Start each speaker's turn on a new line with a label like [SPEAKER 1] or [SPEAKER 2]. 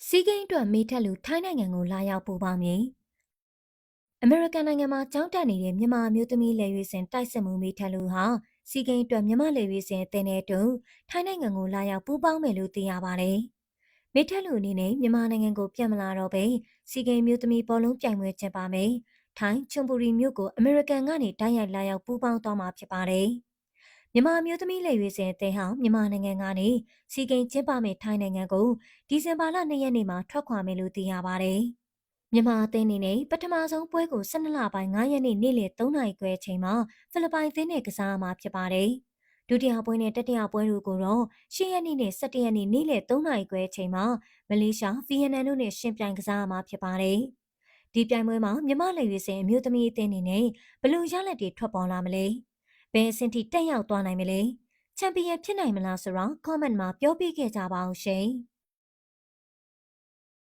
[SPEAKER 1] စီးကိန်းအတွက်မေးထက်လူထိုင်းနိုင်ငံကိုလာရောက်ပူပေါင်းမည်အမေရိကန်နိုင်ငံမှာကြောင်းတက်နေတဲ့မြန်မာမျိုးသမီးလေရွေးစင်တိုက်စစ်မှုမေးထက်လူဟာစီးကိန်းအတွက်မြန်မာလေရွေးစင်အသင်းနဲ့အတူထိုင်းနိုင်ငံကိုလာရောက်ပူပေါင်းမယ်လို့သိရပါတယ်မေးထက်လူအနေနဲ့မြန်မာနိုင်ငံကိုပြန်မလာတော့ဘဲစီးကိန်းမျိုးသမီးဘောလုံးပြိုင်ပွဲကျင်းပမယ်ထိုင်းချွန်ပူရီမြို့ကိုအမေရိကန်ကနေတိုက်ရိုက်လာရောက်ပူပေါင်းသွားမှာဖြစ်ပါတယ်မြန်မာမျိုးသမီးလေရွေးစင်အသင်းဟာမြန်မာနိုင်ငံကနေစီကိန်းကျင်းပမယ့်ထိုင်းနိုင်ငံကိုဒီဇင်ဘာလ2ရက်နေ့မှာထွက်ခွာမယ်လို့သိရပါတယ်။မြန်မာအသင်းအနေနဲ့ပထမဆုံးပွဲကို12လပိုင်း9ရက်နေ့နေ့လယ်3နာရီခွဲအချိန်မှာဖိလစ်ပိုင်အသင်းနဲ့ကစားမှာဖြစ်ပါတယ်။ဒုတိယပွဲနဲ့တတိယပွဲတို့ကိုတော့10ရက်နေ့နဲ့17ရက်နေ့နေ့လယ်3နာရီခွဲအချိန်မှာမလေးရှားဗီယက်နမ်တို့နဲ့ရှင်ပြိုင်ကစားမှာဖြစ်ပါတယ်။ဒီပြိုင်ပွဲမှာမြန်မာလေရွေးစင်အမျိုးသမီးအသင်းအနေနဲ့ဘလို့ရလက်တွေထွက်ပေါ်လာမလဲ။ဘယ်အဆင့်ထိတက်ရောက်သွားနိုင်မလဲချန်ပီယံဖြစ်နိုင်မလားဆိုတော့ comment မှာပြောပြခဲ့ကြပါအောင်ရှင်